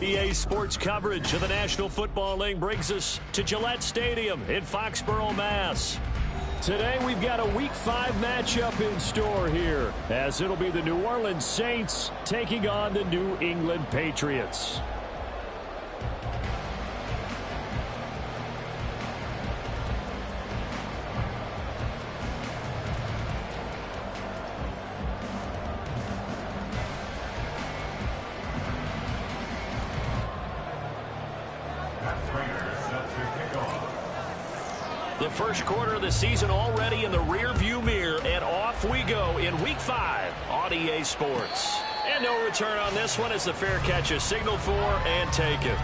EA Sports coverage of the National Football League brings us to Gillette Stadium in Foxborough, Mass. Today we've got a Week 5 matchup in store here, as it'll be the New Orleans Saints taking on the New England Patriots. The first quarter of the season already in the rear-view mirror, and off we go in Week 5 on EA Sports. And no return on this one as the fair catch is signaled for and taken.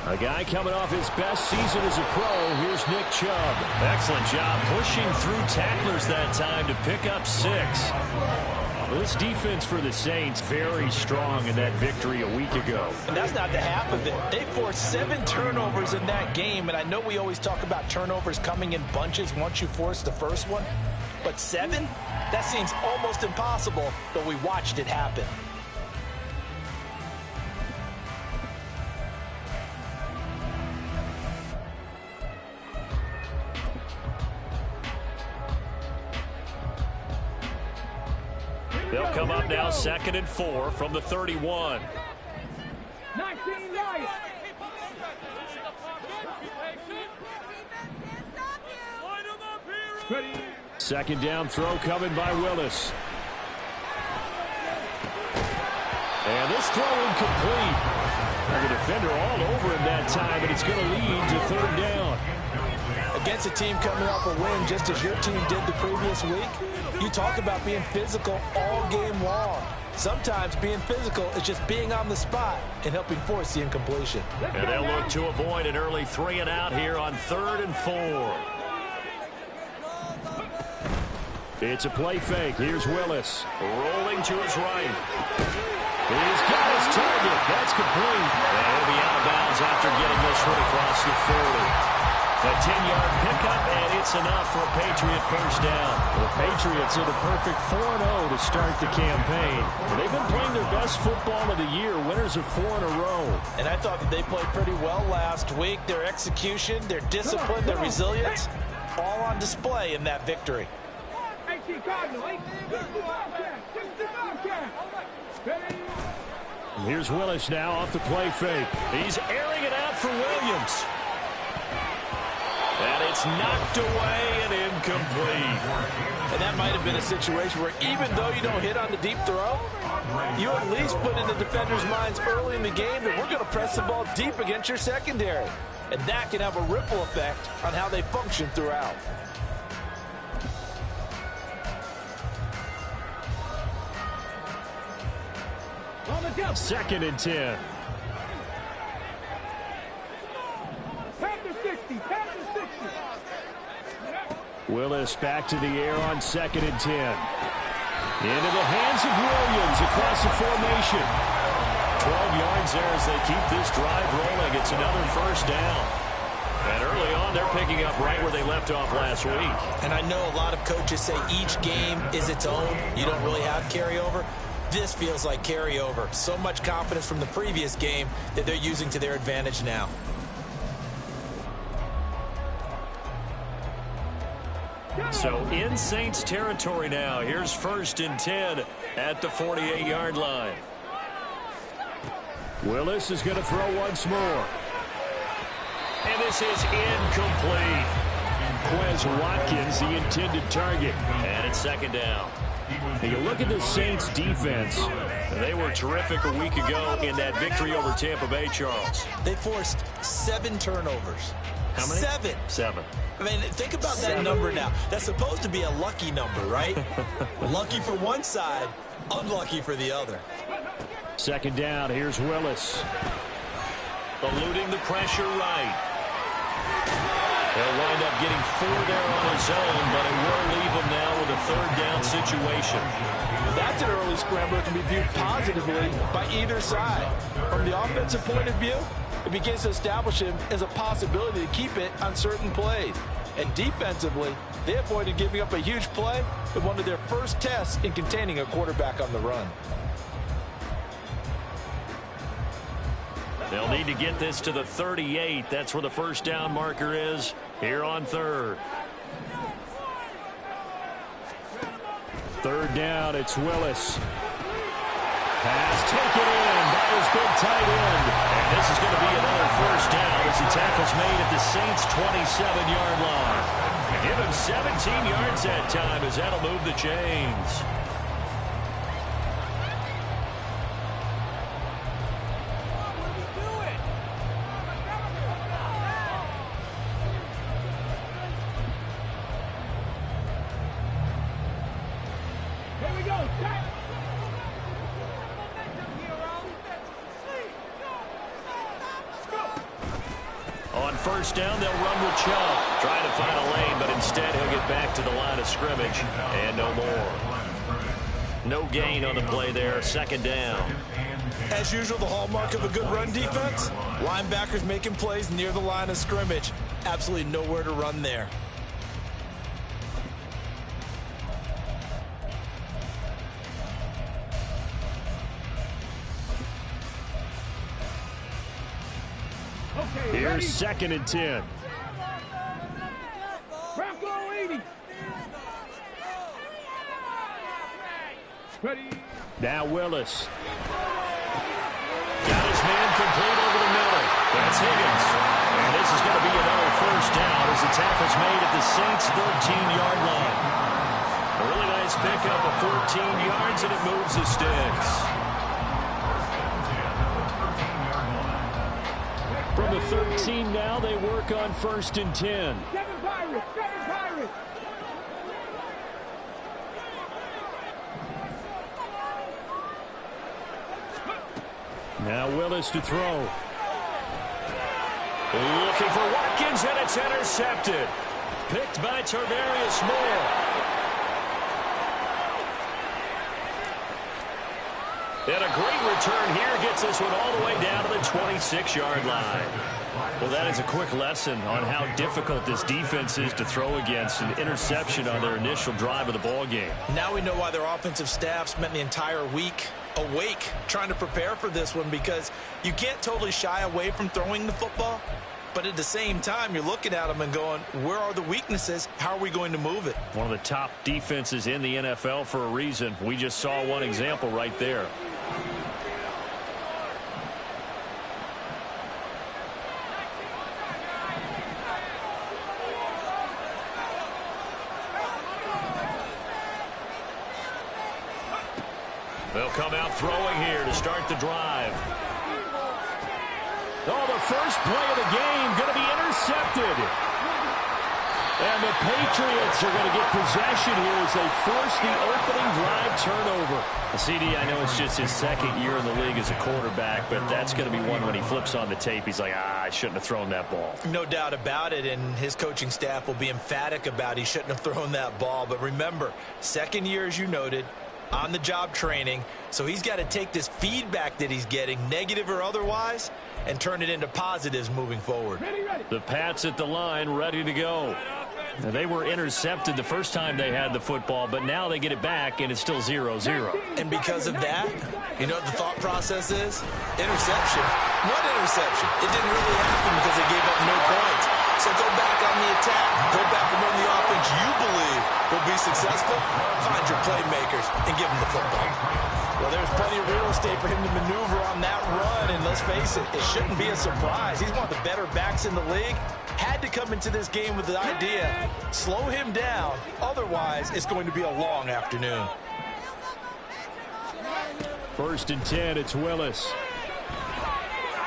A guy coming off his best season as a pro, here's Nick Chubb. Excellent job pushing through tacklers that time to pick up 6. Well, this defense for the Saints very strong in that victory a week ago. And that's not the half of it. They forced 7 turnovers in that game, and I know we always talk about turnovers coming in bunches once you force the first one, but 7? That seems almost impossible, but we watched it happen. They'll come up now 2nd and 4 from the 31. 19 yards. Second down throw coming by Willis. And this throw incomplete. The defender all over him that time, but it's going to lead to 3rd down. Against a team coming off a win just as your team did the previous week, you talk about being physical all game long. Sometimes being physical is just being on the spot and helping force the incompletion. And they'll look to avoid an early 3 and out here on 3rd and 4. It's a play fake. Here's Willis. Rolling to his right. He's got his target. That's complete. And he'll be out of bounds after getting this one across the 40. A 10-yard pickup, and it's enough for a Patriot first down. The Patriots are the perfect 4-0 to start the campaign. They've been playing their best football of the year, winners of 4 in a row. And I thought that they played pretty well last week. Their execution, their discipline, their resilience, all on display in that victory. Here's Willis now off the play fake. He's airing it out for Williams. And it's knocked away and incomplete. And that might have been a situation where even though you don't hit on the deep throw, you at least put in the defender's minds early in the game that we're going to press the ball deep against your secondary. And that can have a ripple effect on how they function throughout. Second and 10. Willis back to the air on second and 10. Into the hands of Williams across the formation. 12 yards there as they keep this drive rolling. It's another first down. And early on, they're picking up right where they left off last week. And I know a lot of coaches say each game is its own. You don't really have carryover. This feels like carryover. So much confidence from the previous game that they're using to their advantage now. So in Saints territory now. Here's first and 10 at the 48-yard line. Willis is going to throw once more. And this is incomplete. Quez Watkins, the intended target. And it's second down. Now you look at the Saints defense. They were terrific a week ago in that victory over Tampa Bay, Charles. They forced 7 turnovers. How many? 7. I mean, think about that number now. That's supposed to be a lucky number, right? Lucky for one side, unlucky for the other. Second down, here's Willis. Eluding the pressure right. He'll wind up getting 4 there on his own, but it will leave him now with a third down situation. That's an early scrambler that can be viewed positively by either side. From the offensive point of view, it begins to establish him as a possibility to keep it on certain plays. And defensively, they avoided giving up a huge play with one of their first tests in containing a quarterback on the run. They'll need to get this to the 38. That's where the first down marker is here on third. Third down, it's Willis. Pass taken in by his big tight end. And this is going to be another first down as the tackle's made at the Saints' 27-yard line. Give him 17 yards that time as that'll move the chains. First down, they'll run with Chubb. Trying to find a lane, but instead he'll get back to the line of scrimmage. And no more. No gain on the play there. Second down. As usual, the hallmark of a good run defense, linebackers making plays near the line of scrimmage. Absolutely nowhere to run there. Here's second and 10. Bronco 80. Ready. Now Willis. Got his man complete over the middle. That's Higgins. And this is going to be another first down as the tackle's made at the Saints' 13-yard line. A really nice pickup of 14 yards, and it moves the sticks. From the 13 now, they work on first and 10. Seven Pirates. Now Willis to throw. Looking for Watkins, and it's intercepted. Picked by Tarvarius Moore. And a great return here gets this one all the way down to the 26-yard line. Well, that is a quick lesson on how difficult this defense is to throw against. An interception on their initial drive of the ball game. Now we know why their offensive staff spent the entire week awake trying to prepare for this one, because you can't totally shy away from throwing the football. But at the same time, you're looking at them and going, where are the weaknesses? How are we going to move it? One of the top defenses in the NFL for a reason. We just saw one example right there. They'll come out throwing here to start the drive. Oh, the first play of the game going to be intercepted. And the Patriots are going to get possession here as they force the opening drive turnover. CD, I know it's just his second year in the league as a quarterback, but that's going to be one when he flips on the tape. He's like, I shouldn't have thrown that ball. No doubt about it, and his coaching staff will be emphatic about he shouldn't have thrown that ball. But remember, second year, as you noted, on-the-job training, so he's got to take this feedback that he's getting, negative or otherwise, and turn it into positives moving forward. The Pats at the line, ready to go. Now, they were intercepted the first time they had the football, but now they get it back, and it's still 0-0. And because of that, you know what the thought process is? Interception. What interception? It didn't really happen because they gave up no points. So go back on the attack. Go back and run the offense you believe will be successful. Find your playmakers and give them the football. Well, there's plenty of real estate for him to maneuver on that run, and let's face it, it shouldn't be a surprise. He's one of the better backs in the league. Had to come into this game with the idea, slow him down, otherwise it's going to be a long afternoon. 1st and 10, it's Willis.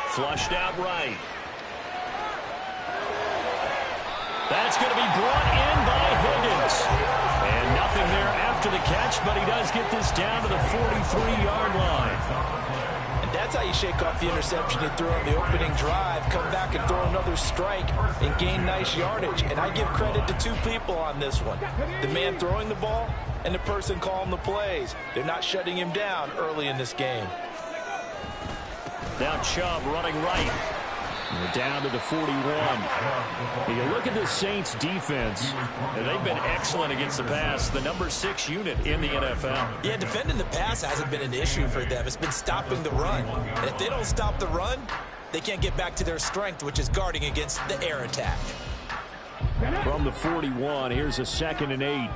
Flushed out right. That's going to be brought in by Higgins. And nothing there after the catch, but he does get this down to the 43-yard line. And that's how you shake off the interception you threw on the opening drive, come back and throw another strike and gain nice yardage. And I give credit to two people on this one. The man throwing the ball and the person calling the plays. They're not shutting him down early in this game. Now Chubb running right. We're down to the 41. You look at the Saints defense, and they've been excellent against the pass, the number 6 unit in the NFL. Yeah, defending the pass hasn't been an issue for them. It's been stopping the run. And if they don't stop the run, they can't get back to their strength, which is guarding against the air attack. From the 41, here's a 2nd and 8.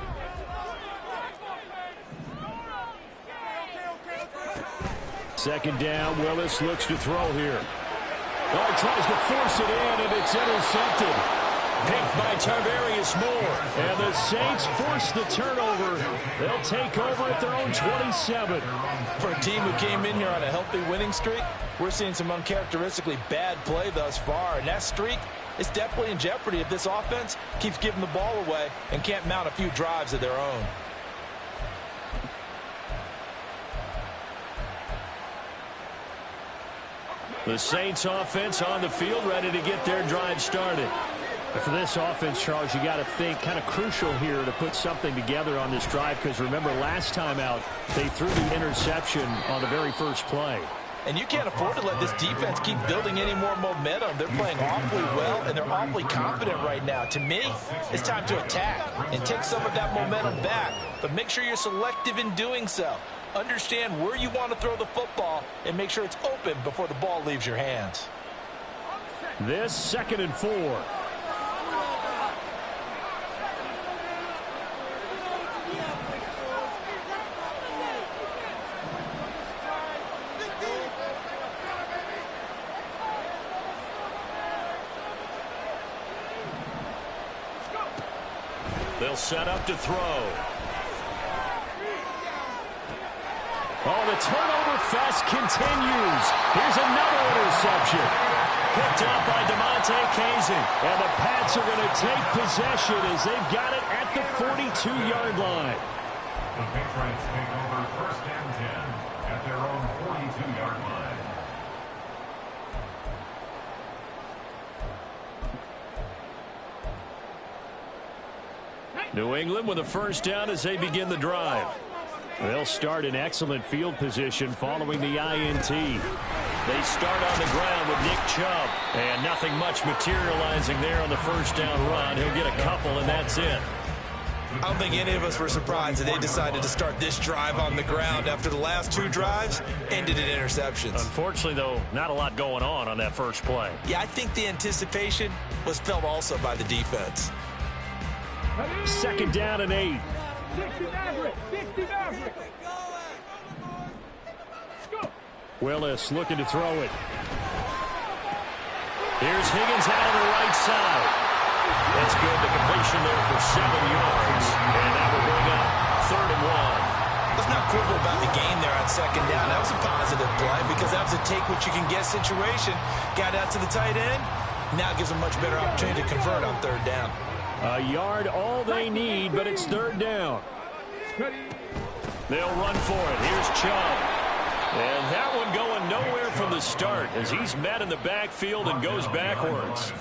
Second down, Willis looks to throw here. Oh, he tries to force it in, and it's intercepted. Picked by Tarvarius Moore. And the Saints force the turnover. They'll take over at their own 27. For a team who came in here on a healthy winning streak, we're seeing some uncharacteristically bad play thus far. And that streak is definitely in jeopardy if this offense keeps giving the ball away and can't mount a few drives of their own. The Saints offense on the field, ready to get their drive started. For this offense, Charles, you got to think kind of crucial here to put something together on this drive, because remember last time out, they threw the interception on the very first play. And you can't afford to let this defense keep building any more momentum. They're playing awfully well, and they're awfully confident right now. To me, it's time to attack and take some of that momentum back, but make sure you're selective in doing so. Understand where you want to throw the football and make sure it's open before the ball leaves your hands. This 2nd and 4. They'll set up to throw. Oh, the turnover fest continues. Here's another interception. Picked up by DeMonte Kazin. And the Pats are going to take possession as they've got it at the 42-yard line. The Patriots take over 1st and 10 at their own 42-yard line. New England with a first down as they begin the drive. They'll start in excellent field position following the INT. They start on the ground with Nick Chubb. And nothing much materializing there on the first down run. He'll get a couple, and that's it. I don't think any of us were surprised that they decided to start this drive on the ground after the last 2 drives ended in interceptions. Unfortunately, though, not a lot going on that first play. Yeah, I think the anticipation was felt also by the defense. 2nd down and 8. 60 Maverick. 60 Maverick. Willis looking to throw it. Here's Higgins out on the right side. That's good. The completion there for 7 yards. And that will bring up 3rd and 1. Let's not quibble about the gain there on 2nd take what you can get situation. Got out to the tight end. Now gives them much better opportunity to convert on third down. A yard all they need, but it's third down. They'll run for it. Here's Chubb. And that one going nowhere from the start as he's met in the backfield and goes backwards.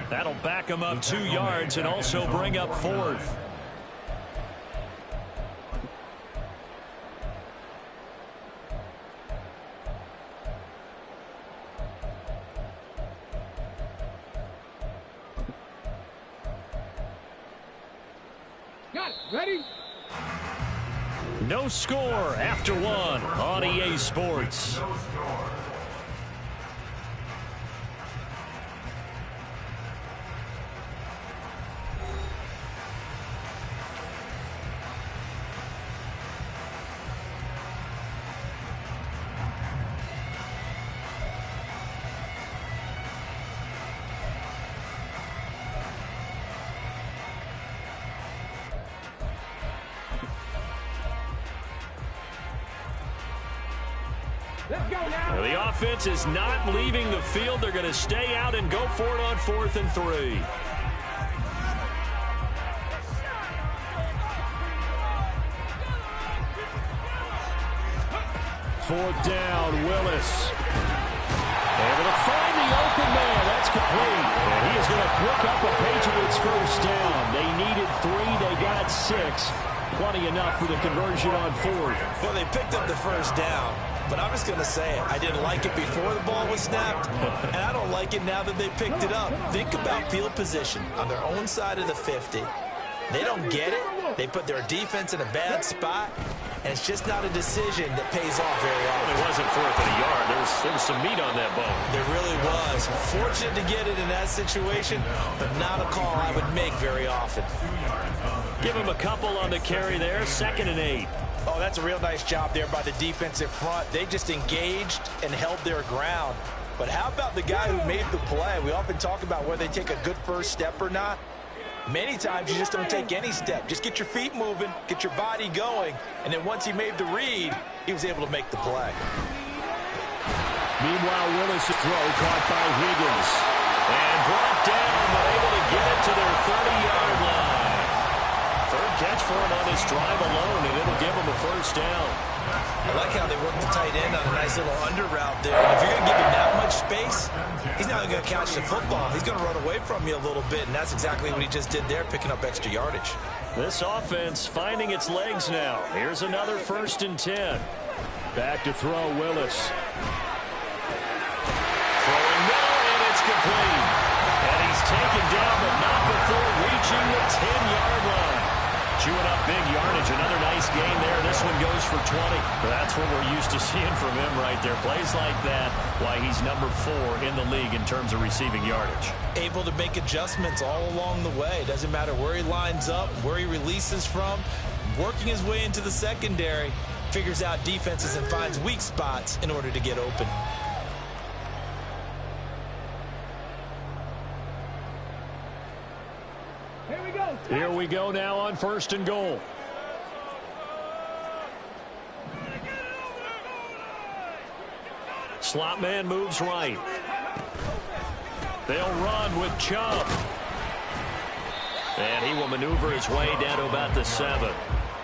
That'll back him up 2 yards and also bring up fourth. Got it. Ready? No score after one on EA Sports. Let's go now. Well, the offense is not leaving the field. They're going to stay out and go for it on 4th and 3. Fourth down, Willis. Able to find the open man. That's complete. And he is going to pick up a Patriots first down. They needed 3. They got 6. Plenty enough for the conversion on 4th. Well, they picked up the first down. But I'm just going to say it. I didn't like it before the ball was snapped, and I don't like it now that they picked it up. Think about field position on their own side of the 50. They don't get it. They put their defense in a bad spot, and it's just not a decision that pays off very often. It wasn't 4th and a yard. There was some meat on that bone. There really was. Fortunate to get it in that situation, but not a call I would make very often. Give him a couple on the carry there. 2nd and 8. Oh, that's a real nice job there by the defensive front. They just engaged and held their ground. But how about the guy who made the play? We often talk about whether they take a good first step or not. Many times you just don't take any step. Just get your feet moving, get your body going, and then once he made the read, he was able to make the play. Meanwhile, Willis' throw caught by Higgins. And brought down, but able to get it to their 30-yard line. Third catch for him on this drive alone, and it'll give him a first down. I like how they work the tight end on a nice little under route there. If you're going to give him that much space, he's not going to catch the football. He's going to run away from you a little bit, and that's exactly what he just did there, picking up extra yardage. This offense finding its legs now. Here's another 1st and 10. Back to throw, Willis. Throwing now, and it's complete. And he's taken down, but not before reaching the 10-yard line. Chewing up big yardage. Another nice gain there. This one goes for 20. That's what we're used to seeing from him right there. Plays like that, why he's number 4 in the league in terms of receiving yardage. Able to make adjustments all along the way. Doesn't matter where he lines up, where he releases from. Working his way into the secondary. Figures out defenses and finds weak spots in order to get open. Here we go now on 1st and goal. Slot man moves right. They'll run with Chubb. And he will maneuver his way down to about the 7.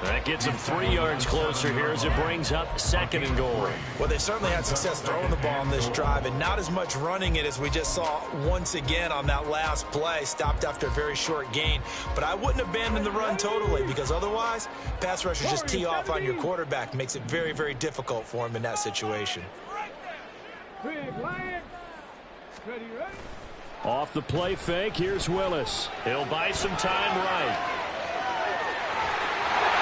That gets him 3 yards closer here as it brings up 2nd and goal. Well, they certainly had success throwing the ball on this drive and not as much running it as we just saw once again on that last play. Stopped after a very short gain. But I wouldn't abandon the run totally because otherwise, pass rushers just tee off on your quarterback. Makes it very, very difficult for him in that situation. Off the play fake, here's Willis. He'll buy some time right.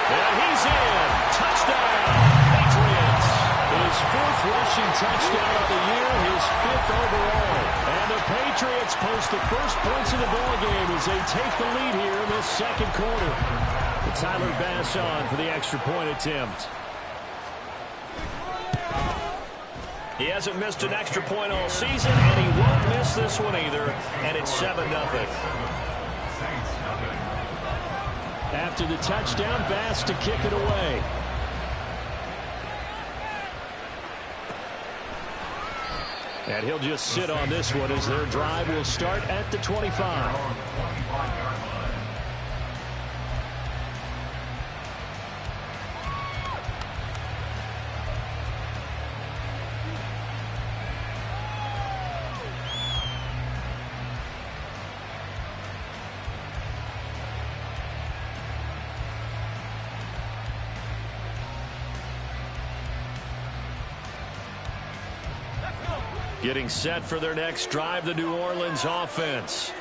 And he's in. Touchdown, Patriots. His 4th rushing touchdown of the year, his 5th overall. And the Patriots post the first points of the ballgame as they take the lead here in this 2nd quarter. Tyler Bass on for the extra point attempt. He hasn't missed an extra point all season, and he won't miss this one either. And it's 7-0. After the touchdown, Bass to kick it away. And he'll just sit on this one as their drive will start at the 25. Getting set for their next drive, the New Orleans offense.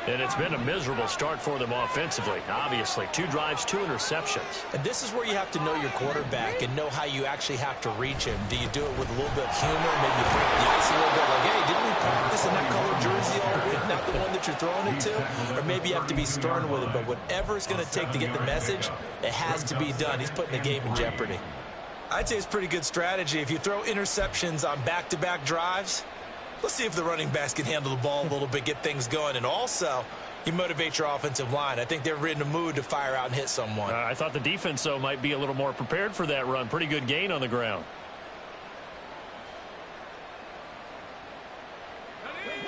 And it's been a miserable start for them offensively. Obviously, 2 drives, 2 interceptions. And this is where you have to know your quarterback and know how you actually have to reach him. Do you do it with a little bit of humor, maybe break the ice a little bit, like, hey, didn't we practice in that color jersey all week, not the one that you're throwing it to? Or maybe you have to be stern with him. But whatever it's going to take to get the message, it has to be done. He's putting the game in jeopardy. I'd say it's pretty good strategy. If you throw interceptions on back-to-back drives, let's see if the running backs can handle the ball a little bit, get things going. And also, you motivate your offensive line. I think they're in the mood to fire out and hit someone. I thought the defense, though, might be a little more prepared for that run. Pretty good gain on the ground.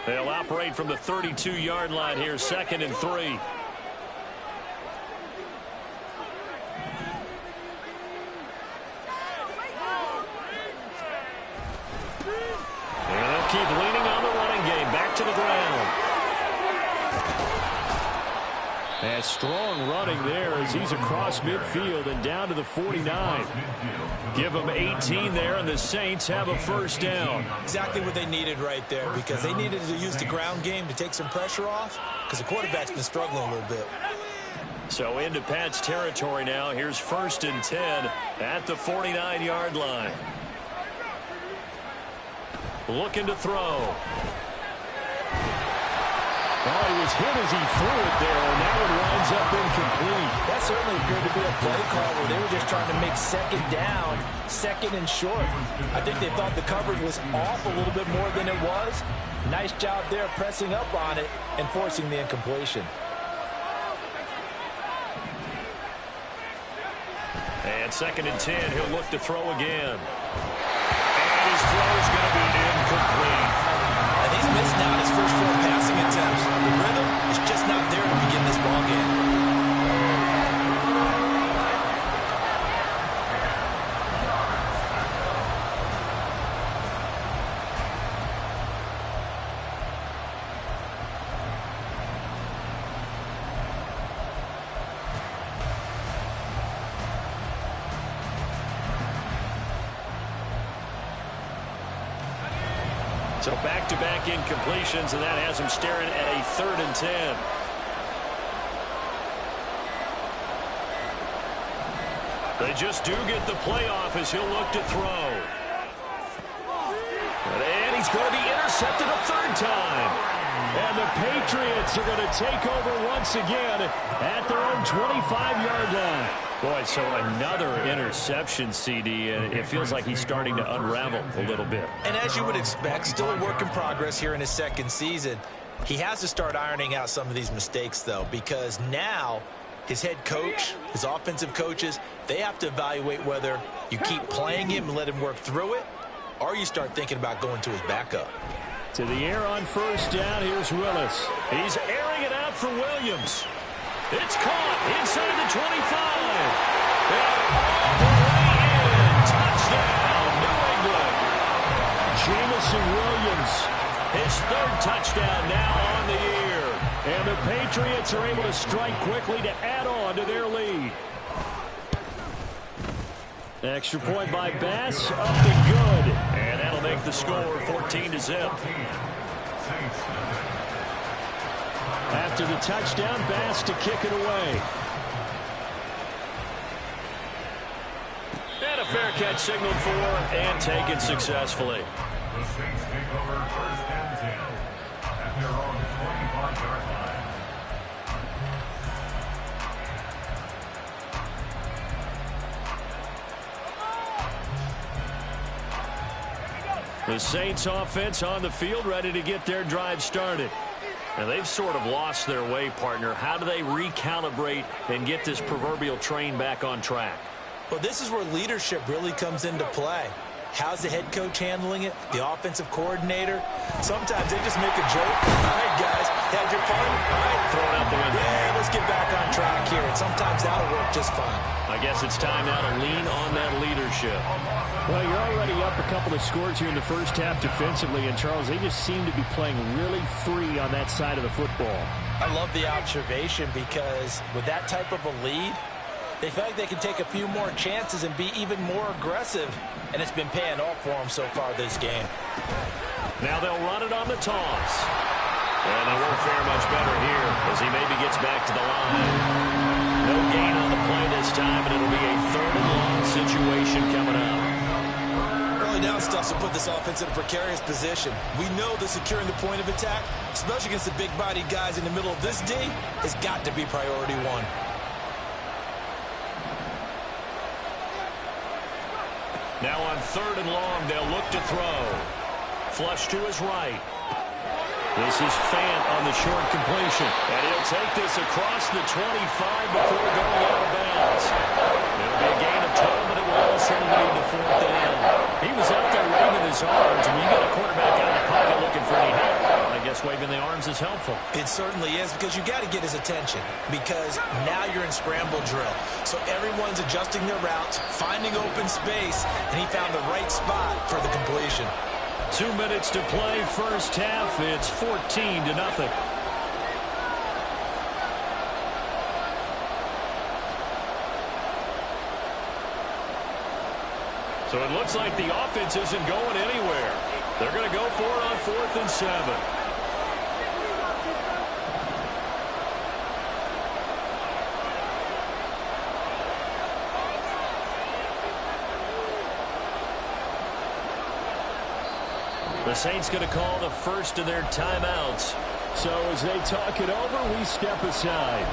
They'll operate from the 32-yard line here, 2nd and 3. And they'll keep leaning on the running game. Back to the ground. And strong running there as he's across midfield and down to the 49. Give them 18 there, and the Saints have a first down. Exactly what they needed right there, because they needed to use the ground game to take some pressure off, because the quarterback's been struggling a little bit. So into Pat's territory now. Here's 1st and 10 at the 49-yard line. Looking to throw. Oh, he was hit as he threw it there, and that one winds up incomplete. That certainly appeared to be a play call where they were just trying to make 2nd down, 2nd and short. I think they thought the coverage was off a little bit more than it was. Nice job there pressing up on it and forcing the incompletion. And 2nd and 10, he'll look to throw again. And his throw is going to be incomplete. And he's missed out his first 4 passing attempts. The rhythm is just not there to begin this ball game. So back-to-back incompletions, and that has him staring at a 3rd and 10. They just do get the playoff as he'll look to throw. And he's going to be intercepted a 3rd time. And the Patriots are going to take over once again at their own 25-yard line. Boy, so another interception, CD, and it feels like he's starting to unravel a little bit. And as you would expect, still a work in progress here in his 2nd season. He has to start ironing out some of these mistakes, though, because now his head coach, his offensive coaches, they have to evaluate whether you keep playing him and let him work through it, or you start thinking about going to his backup. To the air on 1st down, here's Willis. He's airing it out for Williams. It's caught inside the 25. And all the way in. Touchdown, New England. Jamison Williams, his 3rd touchdown now on the year. And the Patriots are able to strike quickly to add on to their lead. Extra point by Bass, up and good. And that'll make the score 14-0. After the touchdown, Bass to kick it away. And a fair catch signaled for and taken successfully. The Saints take over 1st and 10 at their own 25-yard line. The Saints offense on the field, ready to get their drive started. Now, they've sort of lost their way, partner. How do they recalibrate and get this proverbial train back on track? Well, this is where leadership really comes into play. How's the head coach handling it? The offensive coordinator? Sometimes they just make a joke. All right, guys, had your fun? All right, throw it out the window. Yeah, let's get back on track here. And sometimes that'll work just fine. I guess it's time now to lean on that leadership. Well, you're already up a couple of scores here in the first half defensively, and Charles, they just seem to be playing really free on that side of the football. I love the observation because with that type of a lead, they feel like they can take a few more chances and be even more aggressive, and it's been paying off for them so far this game. Now they'll run it on the toss. And they won't fare much better here as he maybe gets back to the line. No gain on the play this time, and it'll be a 3rd and long situation coming up. Early down stuff to put this offense in a precarious position. We know that securing the point of attack, especially against the big-bodied guys in the middle of this D, has got to be priority one. Now on 3rd and long, they'll look to throw. Flush to his right. This is Fant on the short completion. And he'll take this across the 25 before going out of bounds. It'll be a gain of 12, but it will also lead to 4th down. He was out there waving his arms. When you got a quarterback out of the pocket looking for any help, I guess waving the arms is helpful. It certainly is, because you got to get his attention, because now you're in scramble drill. So everyone's adjusting their routes, finding open space, and he found the right spot for the completion. 2 minutes to play first half. It's 14-0. So it looks like the offense isn't going anywhere. They're going to go for it on 4th and 7. The Saints going to call the first of their timeouts. So as they talk it over, we step aside.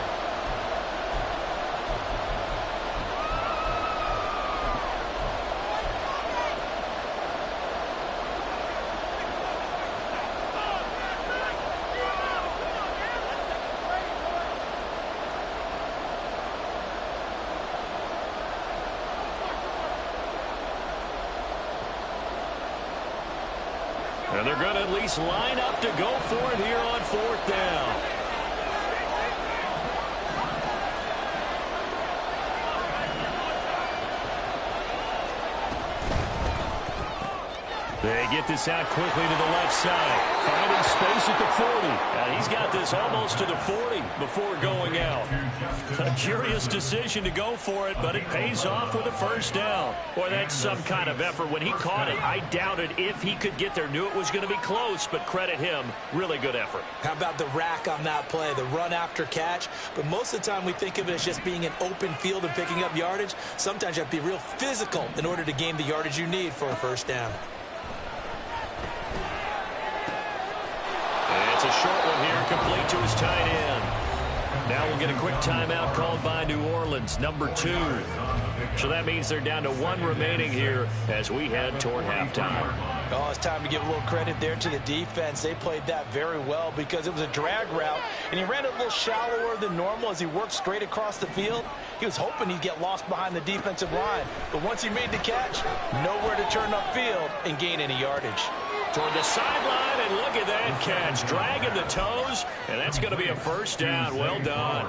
And they're going to at least line up to go for it here on 4th down. They get this out quickly to the left side. Finding space at the 40. And he's got this almost to the 40 before going out. A curious decision to go for it, but it pays off with a first down. Boy, that's some kind of effort. When he caught it, I doubted if he could get there. Knew it was going to be close, but credit him. Really good effort. How about the rack on that play, the run after catch? But most of the time we think of it as just being an open field and picking up yardage. Sometimes you have to be real physical in order to gain the yardage you need for a first down. It's a short one here, complete to his tight end. Now we'll get a quick timeout called by New Orleans, number 2. So that means they're down to 1 remaining here as we head toward halftime. Oh, it's time to give a little credit there to the defense. They played that very well because it was a drag route, and he ran it a little shallower than normal as he worked straight across the field. He was hoping he'd get lost behind the defensive line, but once he made the catch, nowhere to turn upfield and gain any yardage. Toward the sideline, and look at that catch. Dragging the toes, and that's going to be a first down. Well done.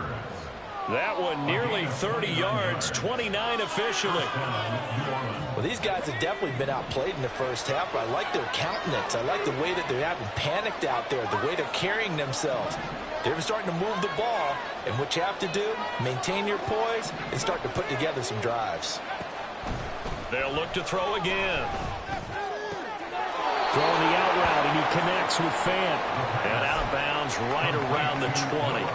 That one nearly 30 yards, 29 officially. Well, these guys have definitely been outplayed in the first half, but I like their countenance. I like the way that they haven't panicked out there, the way they're carrying themselves. They're starting to move the ball, and what you have to do, maintain your poise and start to put together some drives. They'll look to throw again. Throwing the out route, and he connects with Fant. And out of bounds right around the 20.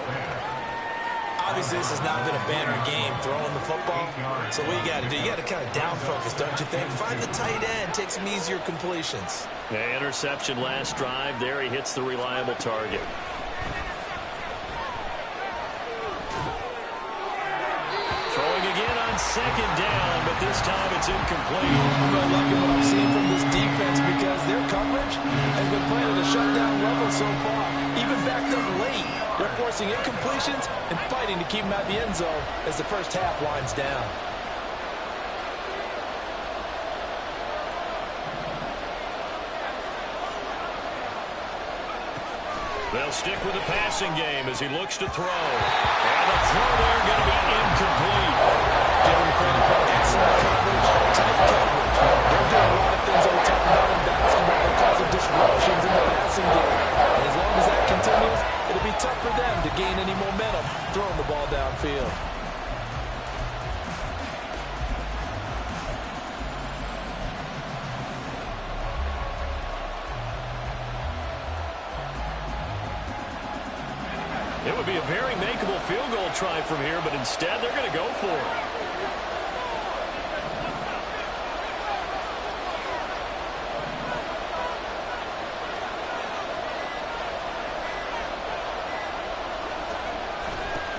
Obviously, this has not been a banner game throwing the football. So what you got to do, you got to kind of down focus, don't you think? Find the tight end, take some easier completions. Yeah, interception last drive. There he hits the reliable target. Throwing again on 2nd down, but this time it's incomplete. I'm really liking what I'm seeing from this defense because their coverage has been playing at a shutdown level so far. Even backed up late, they're forcing incompletions and fighting to keep them out of the end zone as the first half winds down. They'll stick with the passing game as he looks to throw. And the throw there going to be incomplete. Give him credit for excellent coverage, tight coverage. They're doing a lot of things that we're talking about in basketball that cause disruptions in the passing game. And as long as that continues, it'll be tough for them to gain any momentum throwing the ball downfield. It would be a very makeable field goal try from here, but instead they're going to go for it.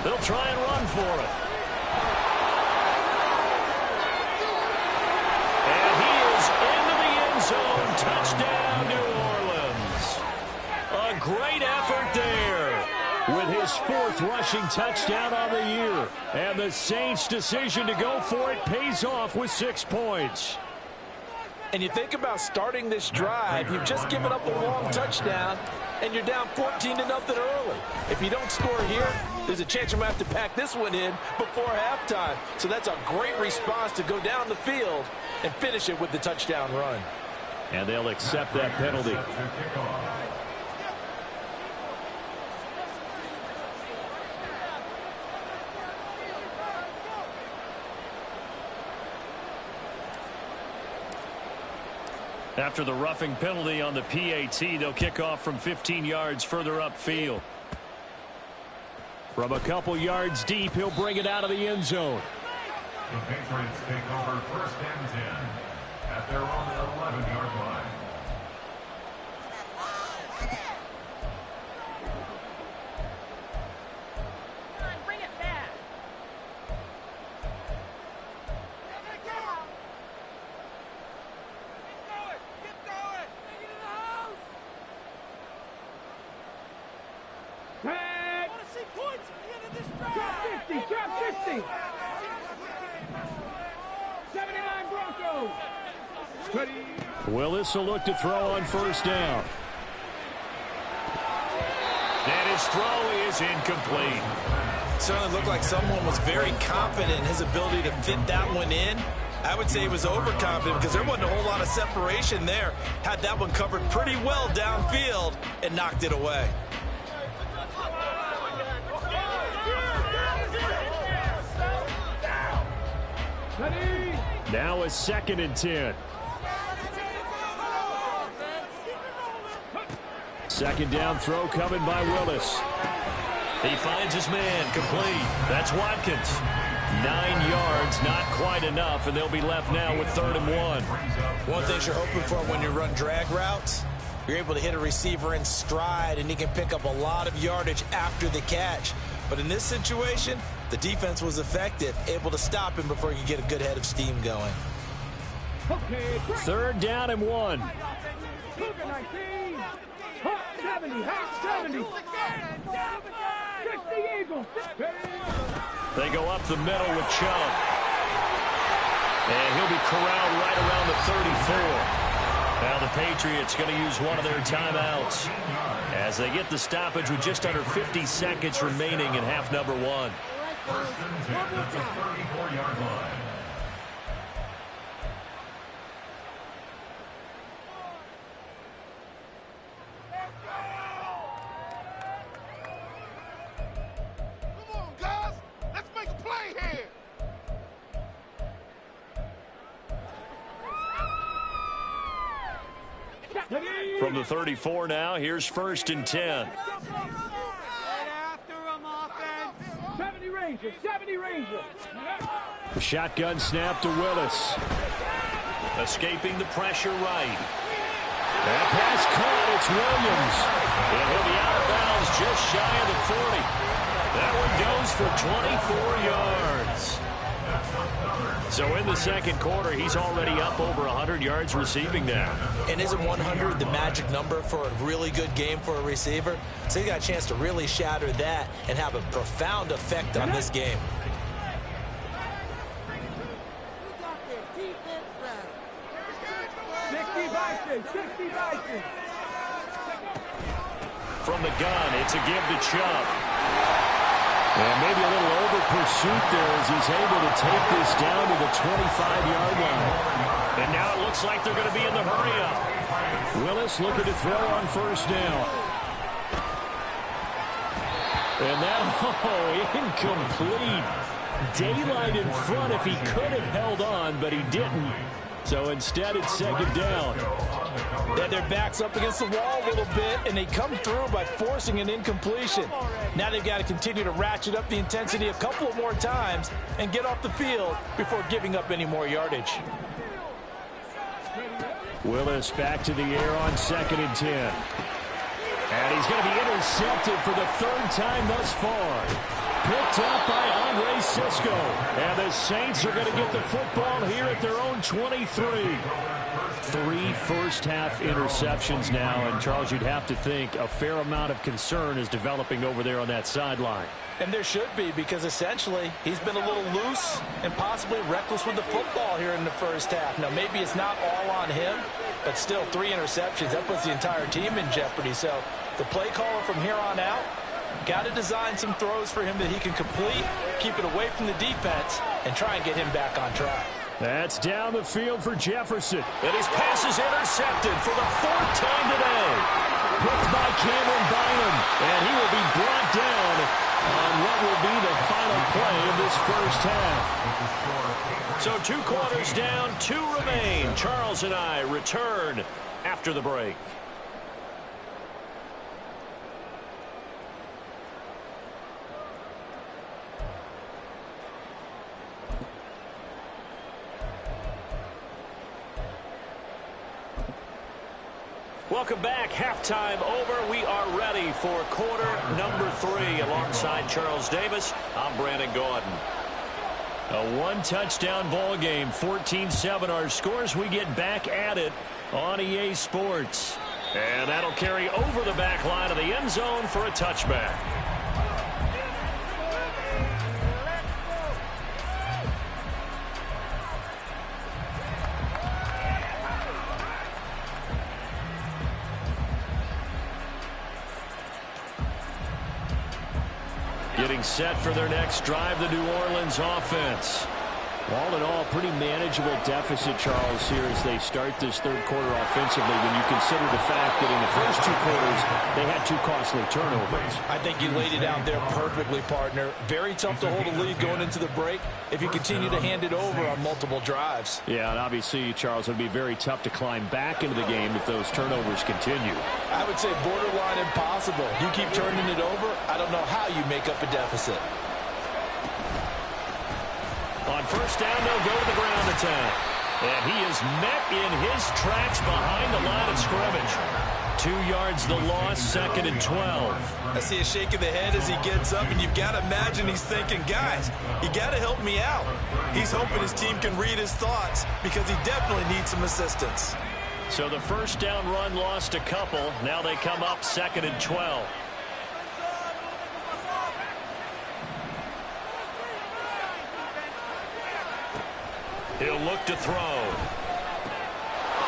They'll try and run for it. And he is into the end zone. Touchdown, New Orleans. A great effort there with his 4th rushing touchdown on the year. And the Saints' decision to go for it pays off with 6 points. And you think about starting this drive, you've just given up a long touchdown, and you're down 14-0 early. If you don't score here, there's a chance you might have to pack this one in before halftime. So that's a great response to go down the field and finish it with the touchdown run. And they'll accept that penalty. After the roughing penalty on the PAT, they'll kick off from 15 yards further upfield. From a couple yards deep, he'll bring it out of the end zone. The Patriots take over 1st and 10 at their own 11-yard line. Drop 50. 79 Broncos. Willis will look to throw on 1st down. And his throw is incomplete. Certainly looked like someone was very confident in his ability to fit that one in. I would say he was overconfident because there wasn't a whole lot of separation there. Had that one covered pretty well downfield and knocked it away. Now a 2nd and 10. 2nd down throw coming by Willis. He finds his man, complete. That's Watkins. 9 yards, not quite enough, and they'll be left now with 3rd and 1. One thing you're hoping for when you run drag routes, you're able to hit a receiver in stride, and he can pick up a lot of yardage after the catch. But in this situation, the defense was effective, able to stop him before he could get a good head of steam going. 3rd down and 1. 19. Hot 70. Hot 70. 60 Eagles. They go up the middle with Chubb. And he'll be corralled right around the 34. Now the Patriots going to use one of their timeouts as they get the stoppage with just under 50 seconds remaining in half number 1. 1st and 10 at the 34-yard line. From the 34 now, here's 1st and 10. 70 Rangers. 70 Rangers. The shotgun snap to Willis. Escaping the pressure right. That pass caught. It's Williams. And he'll be out of bounds just shy of the 40. That one goes for 24 yards. So in the 2nd quarter, he's already up over 100 yards receiving now. And isn't 100 the magic number for a really good game for a receiver? So he got a chance to really shatter that and have a profound effect on this game. from the gun. It's a give to Chubb. And maybe a little over pursuit there as he's able to take this down to the 25-yard line. And now it looks like they're going to be in the hurry-up. Willis looking to throw on first down. And that, incomplete. Daylight in front if he could have held on, but he didn't. So instead, it's second down. Then their back's up against the wall a little bit, and they come through by forcing an incompletion. Now they've got to continue to ratchet up the intensity a couple of more times and get off the field before giving up any more yardage. Willis back to the air on 2nd and 10. And he's going to be intercepted for the 3rd time thus far. Picked up by Andre Sisco. And the Saints are going to get the football here at their own 23. 3 first-half interceptions now. And, Charles, you'd have to think a fair amount of concern is developing over there on that sideline. And there should be, because essentially he's been a little loose and possibly reckless with the football here in the first half. Now, maybe it's not all on him, but still 3 interceptions. That puts the entire team in jeopardy. So the play caller from here on out got to design some throws for him that he can complete, keep it away from the defense, and try and get him back on track. That's down the field for Jefferson. And his pass is intercepted for the 4th time today. Picked by Cameron Bynum. And he will be brought down on what will be the final play of this first half. So 2 quarters down, 2 remain. Charles and I return after the break. Welcome back. Halftime over. We are ready for quarter number 3. Alongside Charles Davis, I'm Brandon Gaudin. A 1-touchdown ball game, 14-7 our scores. We get back at it on EA Sports. And that'll carry over the back line of the end zone for a touchback. Getting set for their next drive, the New Orleans offense. All in all, pretty manageable deficit, Charles, here as they start this 3rd quarter offensively when you consider the fact that in the first 2 quarters, they had 2 costly turnovers. I think you laid it out there perfectly, partner. Very tough to hold a lead going into the break if you continue to hand it over on multiple drives. Yeah, and obviously, Charles, it would be very tough to climb back into the game if those turnovers continue. I would say borderline impossible. You keep turning it over, I don't know how you make up a deficit. On first down, they'll go to the ground attack. And he is met in his tracks behind the line of scrimmage. 2 yards the loss, 2nd and 12. I see a shake of the head as he gets up, and you've got to imagine he's thinking, guys, you got to help me out. He's hoping his team can read his thoughts because he definitely needs some assistance. So the first down run lost a couple. Now they come up 2nd and 12. He'll look to throw.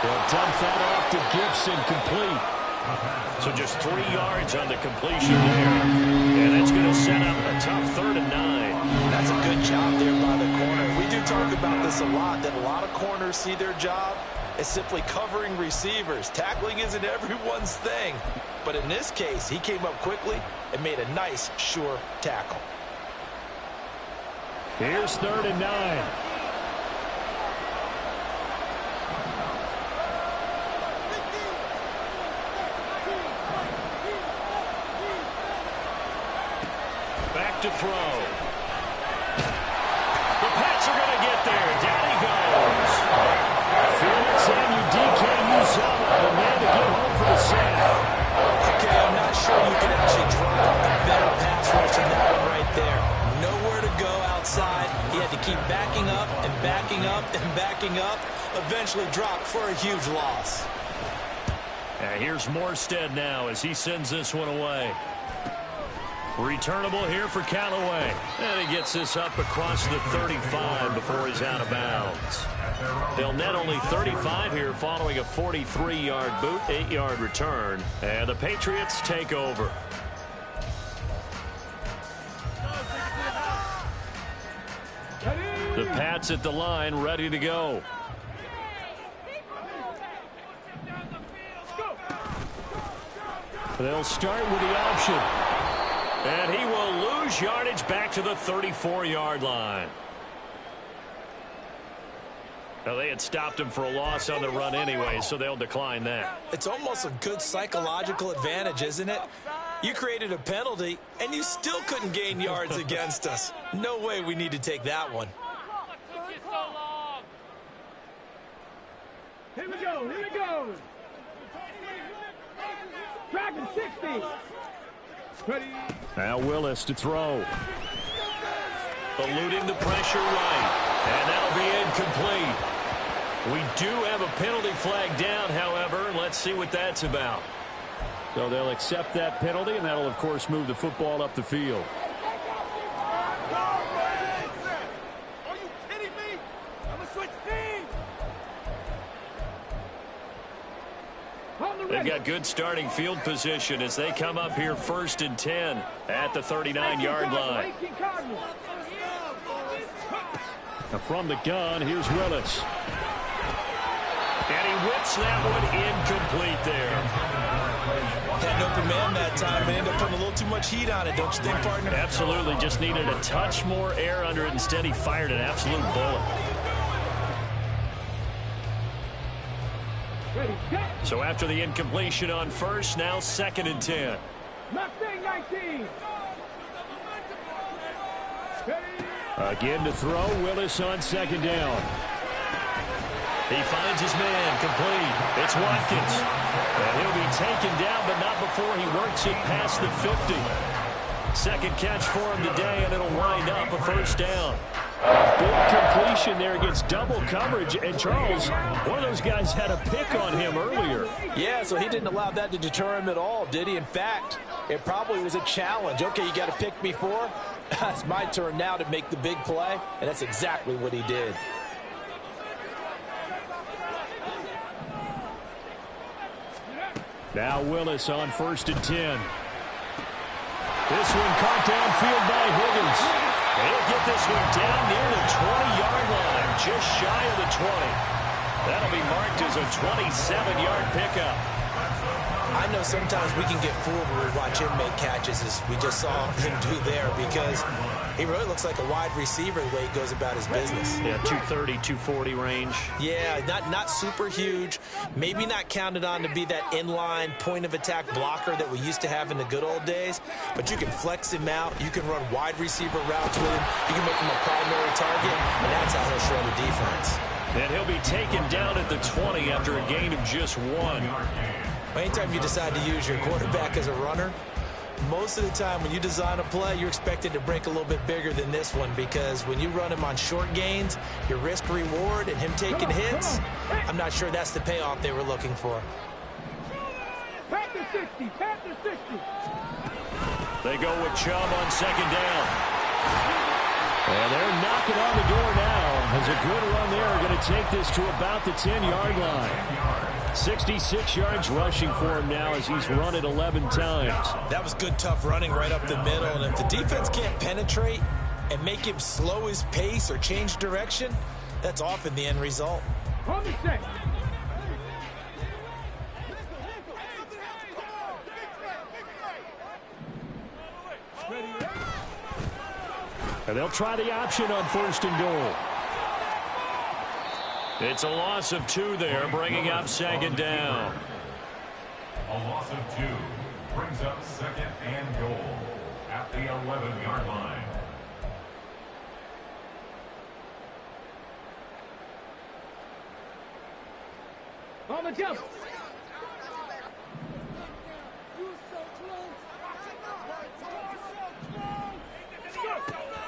They'll dump that off to Gibson, complete. So just 3 yards on the completion there. And it's going to set up a tough 3rd and 9. That's a good job there by the corner. We do talk about this a lot, that a lot of corners see their job as simply covering receivers. Tackling isn't everyone's thing. But in this case, he came up quickly and made a nice, sure tackle. Here's 3rd and 9. Back to throw. The Pats are going to get there. Down he goes. Felix MUDKU's up. The man to get home for the sack. Okay, I'm not sure you can actually draw up a better pass rush than that one right there. Nowhere to go outside. He had to keep backing up and backing up and backing up. Eventually dropped for a huge loss. Here's Morstead now as he sends this one away. Returnable here for Callaway. And he gets this up across the 35 before he's out of bounds. They'll net only 35 here following a 43-yard boot, 8-yard return. And the Patriots take over. The Pats at the line, ready to go. They'll start with the option. And he will lose yardage back to the 34-yard line. Now, they had stopped him for a loss on the run anyway, so they'll decline that. It's almost a good psychological advantage, isn't it? You created a penalty, and you still couldn't gain yards against us. No way we need to take that one. Here we go, here we go. Tracking 60. Ready. Now Willis to throw. Eluding the pressure right. And that'll be incomplete. We do have a penalty flag down, however. Let's see what that's about. So they'll accept that penalty, and that'll, of course, move the football up the field. Are you kidding me? I'm going to switch teams. They've got good starting field position as they come up here 1st and 10 at the 39-yard line. Now from the gun, here's Willis. And he whips that one incomplete there. Had an open man that time and ended up putting a little too much heat on it, don't you think, partner? Absolutely. Just needed a touch more air under it. Instead, he fired an absolute bullet. So after the incompletion on first, now 2nd and 10. Mustang 19. Again to throw. Willis on 2nd down. He finds his man complete. It's Watkins. And he'll be taken down, but not before he works it past the 50. Second catch for him today, and it'll wind up a 1st down. Big completion there against double coverage. And Charles, one of those guys had a pick on him earlier. Yeah, so he didn't allow that to deter him at all, did he? In fact, it probably was a challenge. Okay, you got to pick me 4. It's my turn now to make the big play, and that's exactly what he did. Now Willis on 1st and 10. This one caught downfield by Higgins. He'll get this one down near the 20-yard line, just shy of the 20. That'll be marked as a 27-yard pickup. I know sometimes we can get fooled when we watch him make catches, as we just saw him do there, because he really looks like a wide receiver the way he goes about his business. Yeah, 230, 240 range. Yeah, not super huge. Maybe not counted on to be that inline point-of-attack blocker that we used to have in the good old days, but you can flex him out. You can run wide receiver routes with him. You can make him a primary target, and that's how he'll shred the defense. And he'll be taken down at the 20 after a gain of just 1. Anytime you decide to use your quarterback as a runner, most of the time when you design a play, you're expected to break a little bit bigger than this one, because when you run him on short gains, your risk-reward and him taking hits, I'm not sure that's the payoff they were looking for. Panther 60, Panther 60. They go with Chubb on 2nd down. And they're knocking on the door now. As a good run there, going to take this to about the 10-yard line. 66 yards rushing for him now as he's run it 11 times. That was good, tough running right up the middle. And if the defense can't penetrate and make him slow his pace or change direction, that's often the end result. On the set. And they'll try the option on 1st and goal. It's a loss of 2 there, bringing up 2nd down. A loss of 2 brings up 2nd and goal at the 11-yard line. On the jump.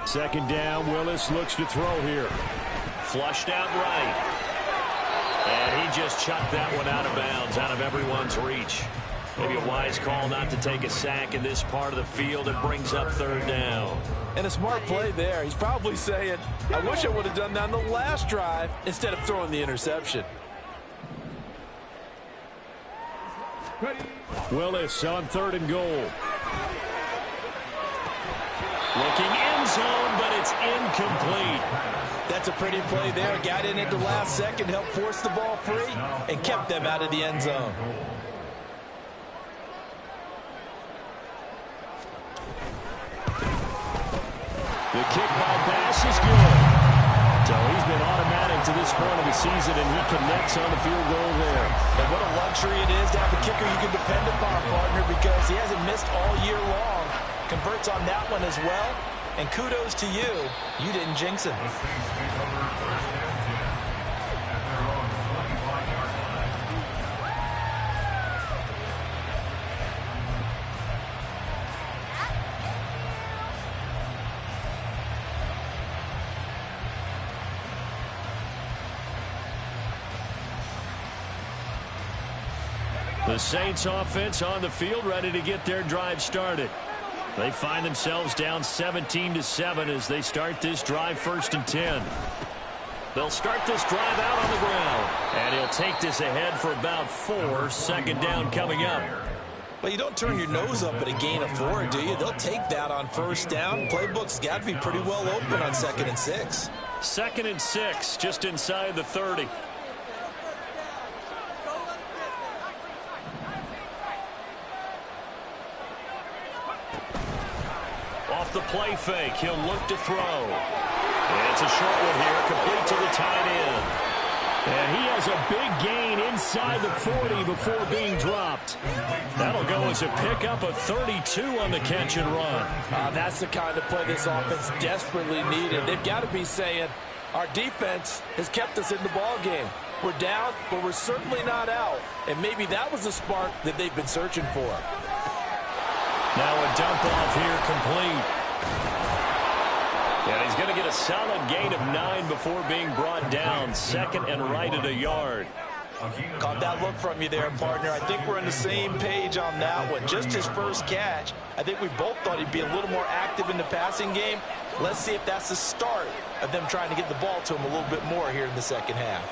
Second down, Willis looks to throw here. Flushed out right. And he just chucked that one out of bounds, out of everyone's reach. Maybe a wise call not to take a sack in this part of the field. It brings up third down. And a smart play there. He's probably saying, I wish I would have done that on the last drive instead of throwing the interception. Willis on third and goal. Looking end zone, but it's incomplete. That's a pretty play there. Got in at the last second, helped force the ball free, and kept them out of the end zone. The kick by pass is good. So he's been automatic to this point of the season, and he connects on the field goal there. And what a luxury it is to have a kicker you can depend upon, partner, because he hasn't missed all year long. Converts on that one as well. And kudos to you. You didn't jinx him. The Saints offense on the field, ready to get their drive started. They find themselves down 17-7 as they start this drive 1st and 10. They'll start this drive out on the ground. And he'll take this ahead for about 4. Second down coming up. Well, you don't turn your nose up at a gain of 4, do you? They'll take that on 1st down. Playbook's got to be pretty well open on 2nd and 6. 2nd and 6, just inside the 30. Off the play fake, he'll look to throw. And it's a short one here, complete to the tight end. And he has a big gain inside the 40 before being dropped. That'll go as a pickup of 32 on the catch and run. That's the kind of play this offense desperately needed. They've got to be saying, our defense has kept us in the ball game. We're down, but we're certainly not out. And maybe that was the spark that they've been searching for. Now a dump off here complete. And he's going to get a solid gain of 9 before being brought down. 2nd and right at a yard. Caught that look from you there, partner. I think we're on the same page on that one. Just his first catch. I think we both thought he'd be a little more active in the passing game. Let's see if that's the start of them trying to get the ball to him a little bit more here in the second half.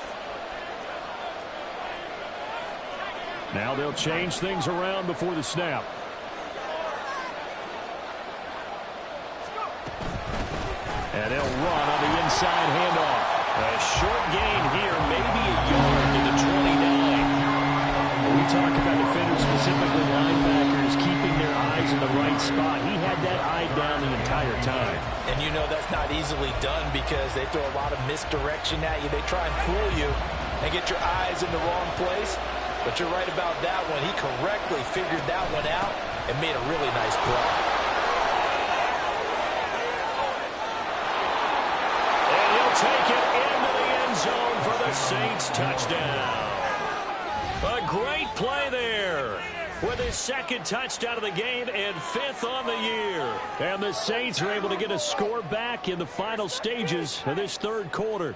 Now they'll change things around before the snap. And they'll run on the inside handoff. A short gain here, maybe a yard to the 29. When we talk about defenders, specifically linebackers, keeping their eyes in the right spot. He had that eye down the entire time. And you know that's not easily done because they throw a lot of misdirection at you. They try and fool you and get your eyes in the wrong place. But you're right about that one. He correctly figured that one out and made a really nice play. Take it into the end zone for the Saints touchdown. A great play there with his 2nd touchdown of the game and 5th on the year. And the Saints are able to get a score back in the final stages of this 3rd quarter.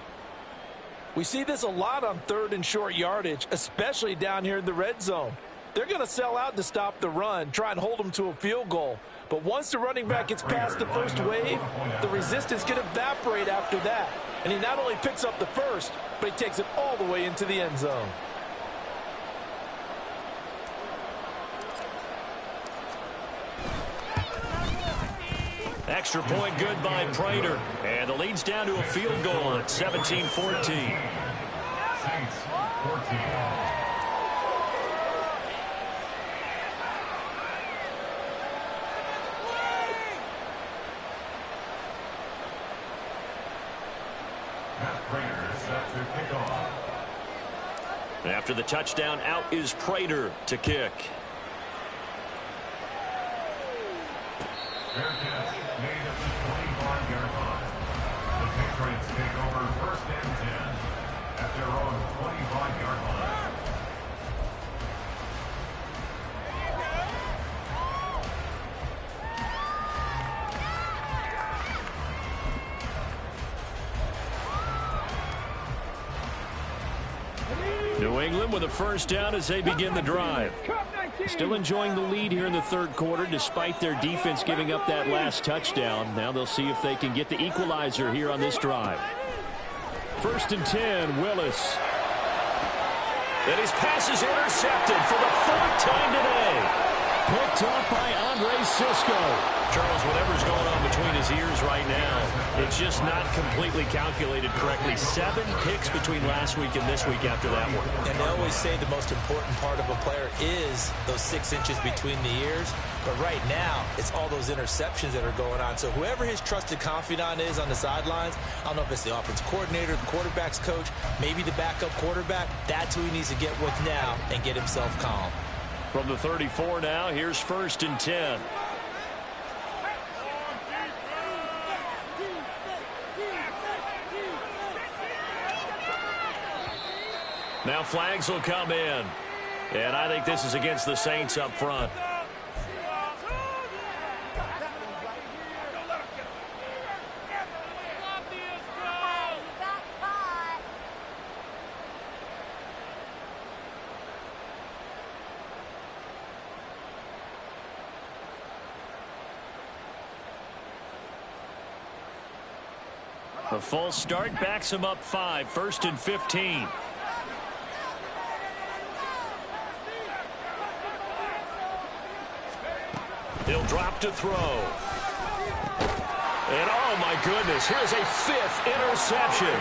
We see this a lot on 3rd and short yardage, especially down here in the red zone. They're going to sell out to stop the run, try and hold them to a field goal. But once the running back gets past the first wave, the resistance can evaporate after that. And he not only picks up the first, but he takes it all the way into the end zone. Extra point good by Prater. And the lead's down to a field goal at 17-14. Saints 14. After the touchdown, out is Prater to kick. Fair catch made at the 25-yard line. The Patriots take over 1st and 10 at their own 25-yard line. New England with a 1st down as they begin the drive. Still enjoying the lead here in the third quarter despite their defense giving up that last touchdown. Now they'll see if they can get the equalizer here on this drive. 1st and 10, Willis. And his pass is intercepted for the 4th time today. Picked up by Andre Sisco. Charles, whatever's going on between his ears right now, it's just not completely calculated correctly. 7 picks between last week and this week after that one. And they always say the most important part of a player is those 6 inches between the ears. But right now, it's all those interceptions that are going on. So whoever his trusted confidant is on the sidelines, I don't know if it's the offense coordinator, the quarterback's coach, maybe the backup quarterback, that's who he needs to get with now and get himself calm. From the 34 now, here's 1st and 10. Now flags will come in. And I think this is against the Saints up front. The false start backs him up 5. 1st and 15. He'll drop to throw. And oh my goodness, here's a 5th interception.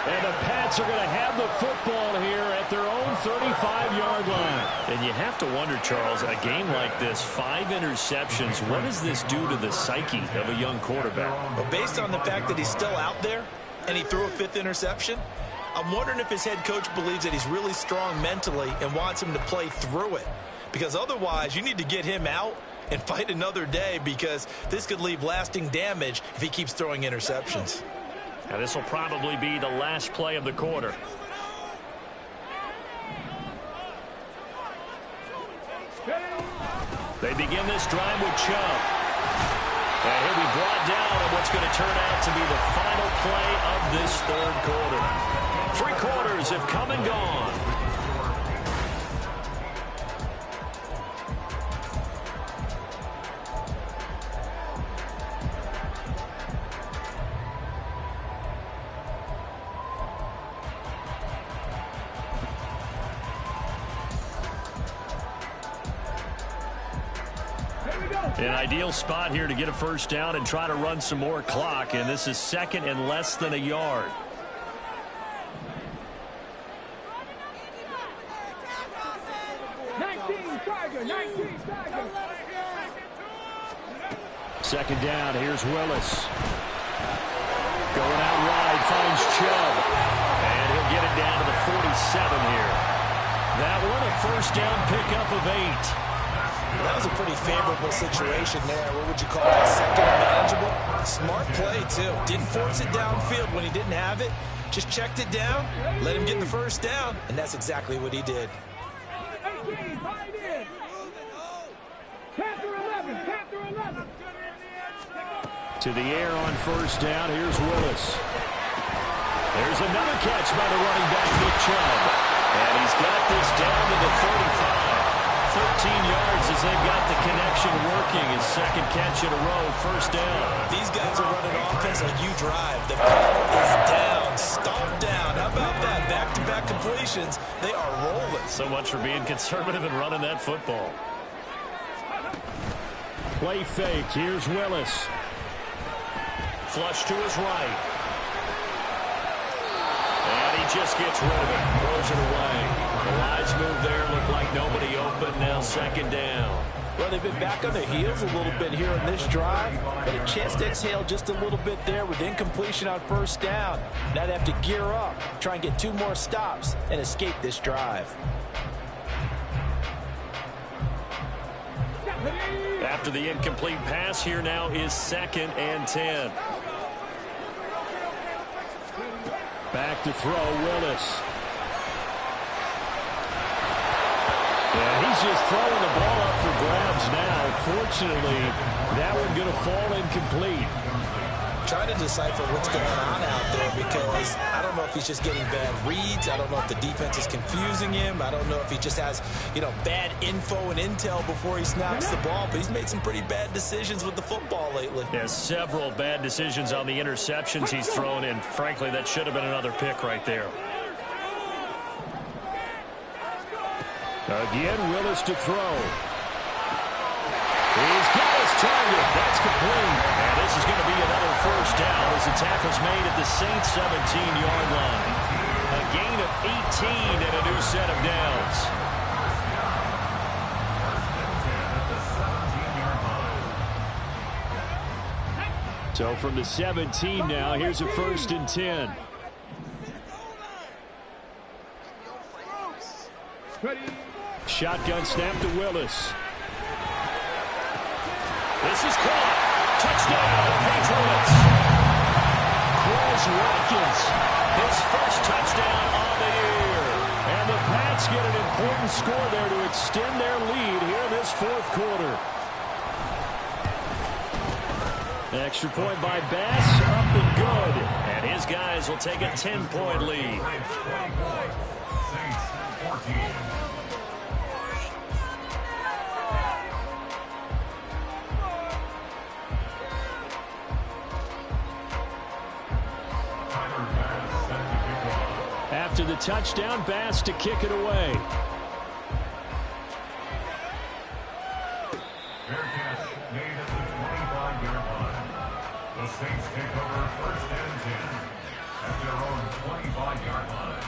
And the Pats are going to have the football here at their own 35-yard line. And you have to wonder, Charles, a game like this, 5 interceptions, what does this do to the psyche of a young quarterback? Well, based on the fact that he's still out there and he threw a 5th interception, I'm wondering if his head coach believes that he's really strong mentally and wants him to play through it. Because otherwise, you need to get him out and fight another day, because this could leave lasting damage if he keeps throwing interceptions. Now this will probably be the last play of the quarter. They begin this drive with Chubb. And he'll be brought down on what's going to turn out to be the final play of this third quarter. 3 quarters have come and gone. An ideal spot here to get a first down and try to run some more clock, and this is 2nd and less than a yard. Second down, here's Willis. Going out wide, finds Chubb. And he'll get it down to the 47 here. That one a first down pickup of 8. That was a pretty favorable situation there. What would you call that? 2nd and manageable? Smart play, too. Didn't force it downfield when he didn't have it. Just checked it down, let him get the first down, and that's exactly what he did. To the air on first down. Here's Willis. There's another catch by the running back, Nick Chubb. And he's got this down to the 35. 13 yards as they've got the connection working. His 2nd catch in a row, first down. These guys are running offense like you drive. The pedal is down, stomped down. How about that? Back-to-back completions. They are rolling. So much for being conservative and running that football. Play fake. Here's Willis. Flush to his right. And he just gets rid of it. Throws it away. The wise move there. Looked like nobody open. Now 2nd down. Well, they've been back on their heels a little bit here on this drive, but a chance to exhale just a little bit there with incompletion on first down. Now they have to gear up, try and get 2 more stops, and escape this drive. After the incomplete pass, here now is 2nd and 10. Back to throw, Willis. Yeah, he's just throwing the ball up for grabs now. Fortunately, that one going to fall incomplete. trying to decipher what's going on out there because I don't know if he's just getting bad reads. I don't know if the defense is confusing him. I don't know if he just has, bad info and intel before he snaps the ball. But he's made some pretty bad decisions with the football lately. Yeah, several bad decisions on the interceptions he's thrown in. Frankly, that should have been another pick right there. Again, Willis to throw. He's got his target. That's complete. And this is going to be another first down as the tackle's made at the Saints' 17-yard line. A gain of 18 and a new set of downs. So from the 17 now, here's a 1st and 10. Shotgun snap to Willis. This is caught. Touchdown, Patriots. Chris Watkins, his first touchdown on the year. And the Pats get an important score there to extend their lead here in this 4th quarter. Extra point by Bass, up and good. And his guys will take a 10-point lead. Saints 14. After the touchdown, Bass to kick it away. Fair catch made at the 25-yard line. The Saints take over 1st and 10 at their own 25-yard line.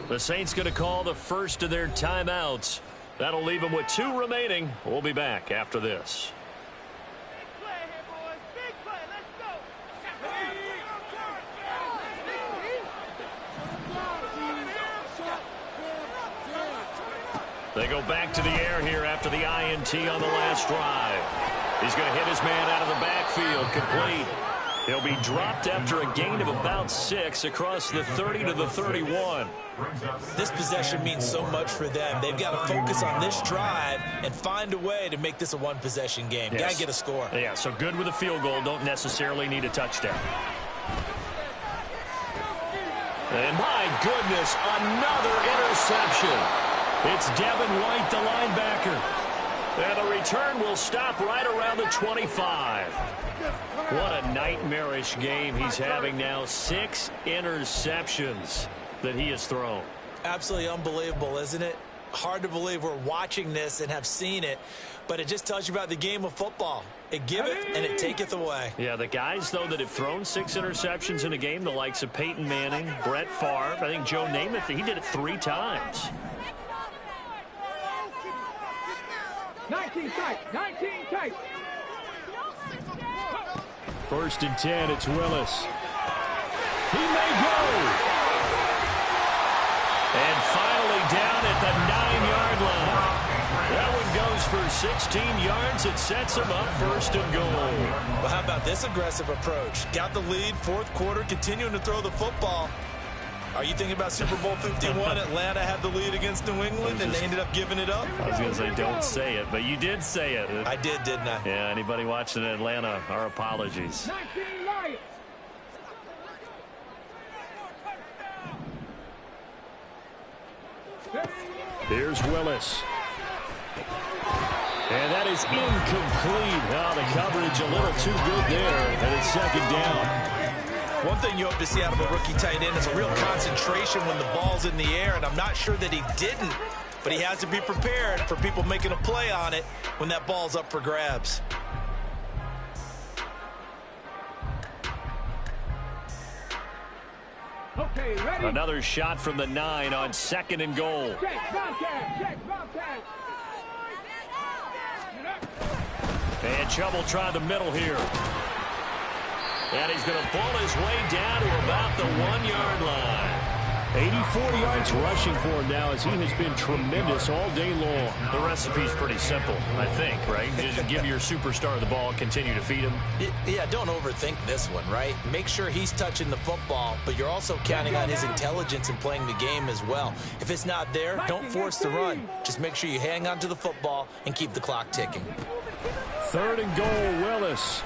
The Saints going to call the first of their timeouts. That'll leave them with 2 remaining. We'll be back after this. Big play here, boys. Big play. Let's go. They go back to the air here after the INT on the last drive. He's going to hit his man out of the backfield. Complete. He'll be dropped after a gain of about 6 across the 30 to the 31. This possession means so much for them. They've got to focus on this drive and find a way to make this a one-possession game. Yes. Got to get a score. Yeah, so good with a field goal. Don't necessarily need a touchdown. And my goodness, another interception. It's Devin White, the linebacker. And the return will stop right around the 25. What a nightmarish game he's having now. 6 interceptions that he has thrown. Absolutely unbelievable, isn't it? Hard to believe we're watching this and have seen it, but it just tells you about the game of football. It giveth and it taketh away. Yeah, the guys, though, that have thrown 6 interceptions in a game, the likes of Peyton Manning, Brett Favre, I think Joe Namath, he did it 3 times. 19 tight. 19 tight. 1st and 10, it's Willis. He may go. And finally down at the 9-yard line. That one goes for 16 yards. It sets him up 1st and goal. Well, how about this aggressive approach? Got the lead, 4th quarter, continuing to throw the football. Are you thinking about Super Bowl 51? Atlanta had the lead against New England, and they ended up giving it up? I was going to say, don't say it, but you did say it. I did, didn't I? Yeah, anybody watching Atlanta, our apologies. 19 Lions. Here's Willis. And that is incomplete. Oh, the coverage a little too good there, and it's 2nd down. One thing you hope to see out of a rookie tight end is a real concentration when the ball's in the air, and I'm not sure that he didn't, but he has to be prepared for people making a play on it when that ball's up for grabs. Okay, ready? Another shot from the 9 on 2nd and goal. Check, Bobcat. Check, Bobcat. And Chubb try the middle here. And he's going to pull his way down to about the 1-yard line. 84 yards rushing for him now, as he has been tremendous all day long. The recipe's pretty simple, I think, right? Just give your superstar the ball, continue to feed him. Yeah, don't overthink this one, right? Make sure he's touching the football, but you're also counting on his intelligence in playing the game as well. If it's not there, don't force the run. Just make sure you hang on to the football and keep the clock ticking. 3rd and goal, Willis.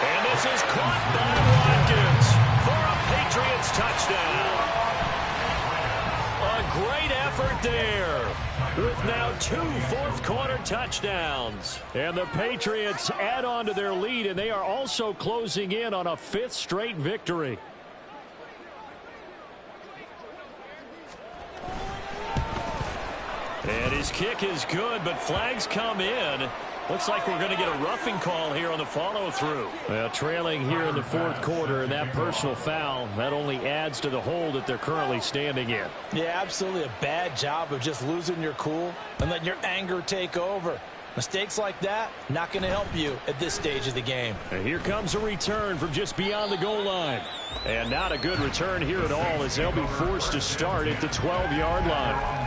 And this is caught by Watkins for a Patriots touchdown. A great effort there, with now 2 fourth-quarter touchdowns. And the Patriots add on to their lead, and they are also closing in on a 5th straight victory. And his kick is good, but flags come in. Looks like we're going to get a roughing call here on the follow-through. Well, trailing here in the 4th quarter, and that personal foul, that only adds to the hole that they're currently standing in. Yeah, absolutely a bad job of just losing your cool and letting your anger take over. Mistakes like that, not going to help you at this stage of the game. And here comes a return from just beyond the goal line. And not a good return here at all, as they'll be forced to start at the 12-yard line.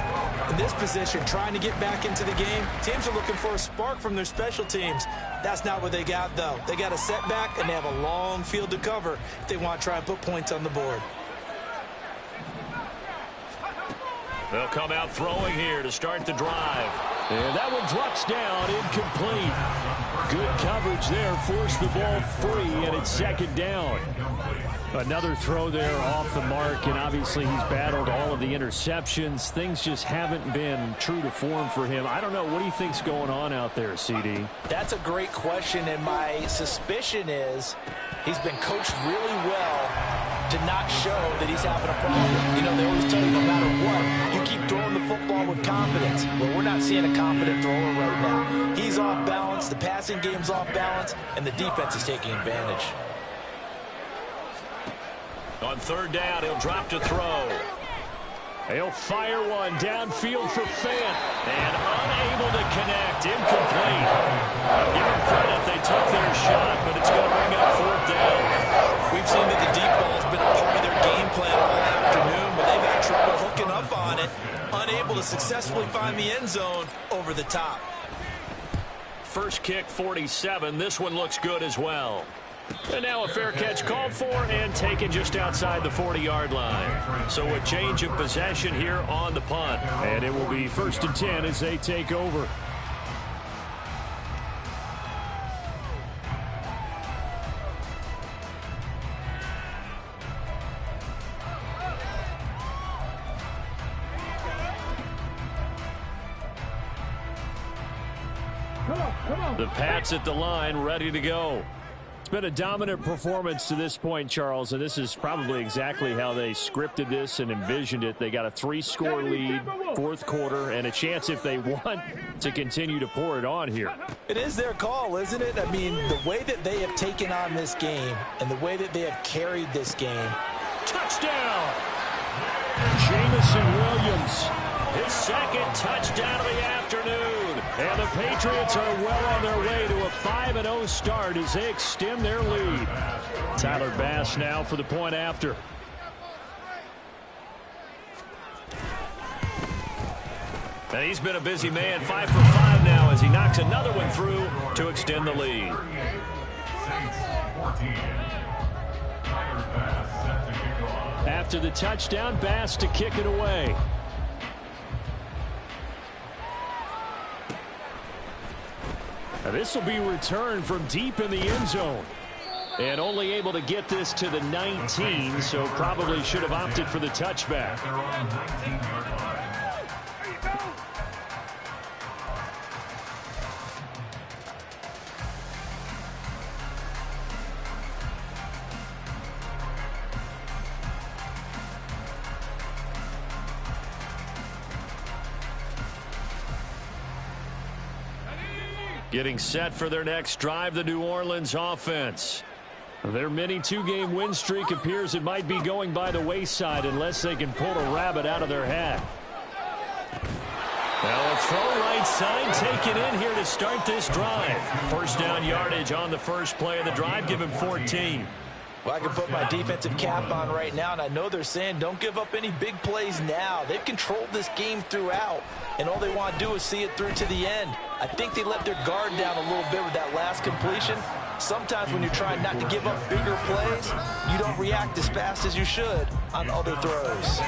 In this position, trying to get back into the game, teams are looking for a spark from their special teams. That's not what they got, though. They got a setback, and they have a long field to cover if they want to try and put points on the board. They'll come out throwing here to start the drive. And that one drops down, incomplete. Good coverage there, forced the ball free, and it's 2nd down. Another throw there off the mark, and obviously he's battled all of the interceptions. Things just haven't been true to form for him. I don't know. What do you think's going on out there, CD? That's a great question, and my suspicion is he's been coached really well to not show that he's having a problem. You know, they always tell you no matter what, you keep throwing the football with confidence. Well, we're not seeing a confident thrower right now. He's off balance, the passing game's off balance, and the defense is taking advantage. On 3rd down, he'll drop to throw. He'll fire one downfield for Fant, and unable to connect, incomplete. I'll give him credit, they took their shot, but it's going to bring up 4th down. We've seen that the deep ball's been a part of their game plan all afternoon, but they've had trouble hooking up on it, unable to successfully find the end zone over the top. First kick, 47. This one looks good as well. And now a fair catch called for and taken just outside the 40-yard line. So a change of possession here on the punt. And it will be 1st and 10 as they take over. The Pats at the line, ready to go. It's been a dominant performance to this point, Charles, and this is probably exactly how they scripted this and envisioned it. They got a 3-score lead, 4th quarter, and a chance, if they want, to continue to pour it on here. It is their call, isn't it? I mean, the way that they have taken on this game and the way that they have carried this game. Touchdown! Jamison Williams, his 2nd touchdown of the afternoon. And the Patriots are well on their way to a 5-0 start as they extend their lead. Tyler Bass now for the point after. And he's been a busy man, 5 for 5 now as he knocks another one through to extend the lead. After the touchdown, Bass to kick it away. Now this will be returned from deep in the end zone. And only able to get this to the 19, so probably should have opted for the touchback. Getting set for their next drive, the New Orleans offense. Their mini 2-game win streak appears it might be going by the wayside unless they can pull a rabbit out of their hat. Well, a throw right side taken in here to start this drive. First down yardage on the first play of the drive, give him 14. Well, I can put my defensive cap on right now, and I know they're saying don't give up any big plays now. They've controlled this game throughout, and all they want to do is see it through to the end. I think they let their guard down a little bit with that last completion. Sometimes when you're trying not to give up bigger plays, you don't react as fast as you should on other throws.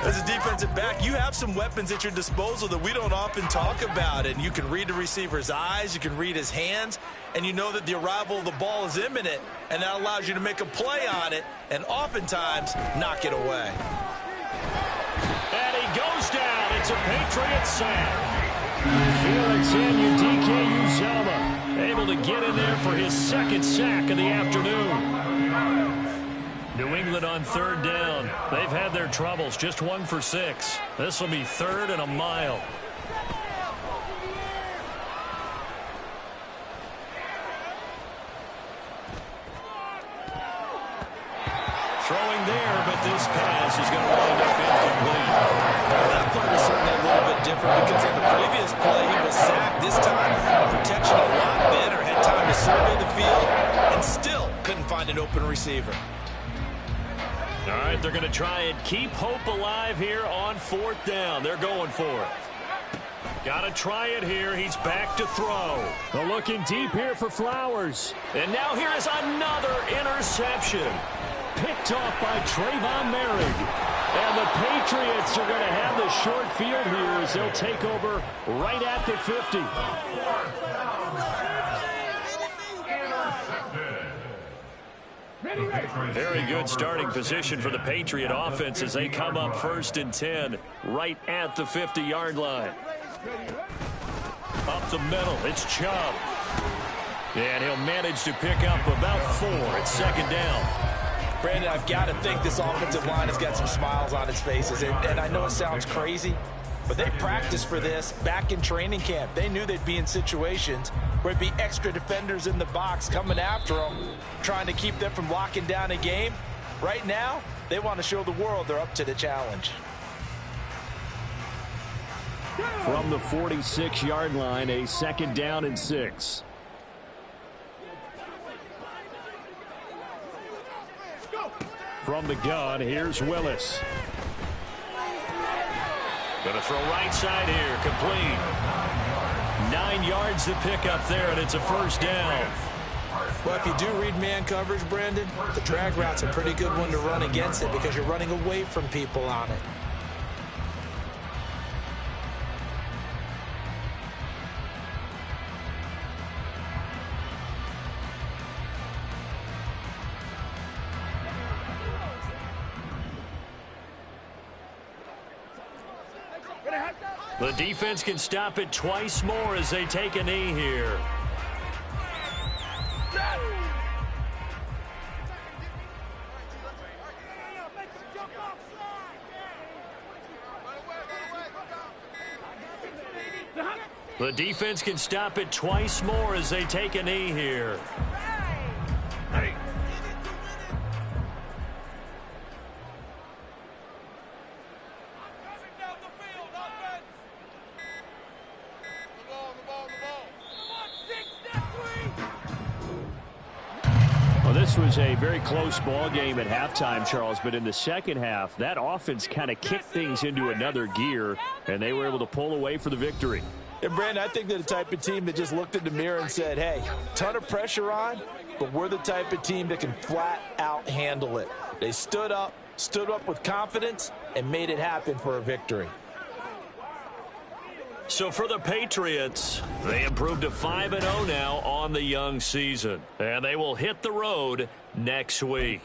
As a defensive back, you have some weapons at your disposal that we don't often talk about, and you can read the receiver's eyes, you can read his hands, and you know that the arrival of the ball is imminent, and that allows you to make a play on it and oftentimes knock it away. And he goes down. It's a Patriot sack. Felix Anudike-Uzomah able to get in there for his second sack of the afternoon. New England on third down. They've had their troubles. Just 1 for 6. This will be 3rd and a mile. Throwing there, but this pass is going to wind up incomplete. That play was certainly a little bit different because on the previous play he was sacked. This time, protection a lot better. Had time to survey the field and still couldn't find an open receiver. All right, they're going to try and keep hope alive here on 4th down. They're going for it. Got to try it here. He's back to throw. They're looking deep here for Flowers. And now here is another interception. Picked off by Trayvon Merrick. And the Patriots are going to have the short field here as they'll take over right at the 50. Very good starting position for the Patriot offense as they come up 1st and 10 right at the 50-yard line. Up the middle, it's Chubb. And he'll manage to pick up about 4 at 2nd down. Brandon, I've got to think this offensive line has got some smiles on its faces. And I know it sounds crazy, but they practiced for this back in training camp. They knew they'd be in situations where it'd be extra defenders in the box coming after them, trying to keep them from locking down a game. Right now, they want to show the world they're up to the challenge. From the 46-yard line, a 2nd down and 6. From the gun, here's Willis. Going to throw right side here, complete. 9 yards to pick up there, and it's a 1st down. Well, if you do read man coverage, Brandon, the drag route's a pretty good one to run against it because you're running away from people on it. The defense can stop it twice more as they take a knee here. The defense can stop it twice more as they take a knee here. This was a very close ball game at halftime, Charles, but in the second half, that offense kind of kicked things into another gear, and they were able to pull away for the victory. And, Brandon, I think they're the type of team that just looked in the mirror and said, hey, ton of pressure on, but we're the type of team that can flat out handle it. They stood up with confidence, and made it happen for a victory. So for the Patriots, they improved to 5-0 now on the young season. And they will hit the road next week.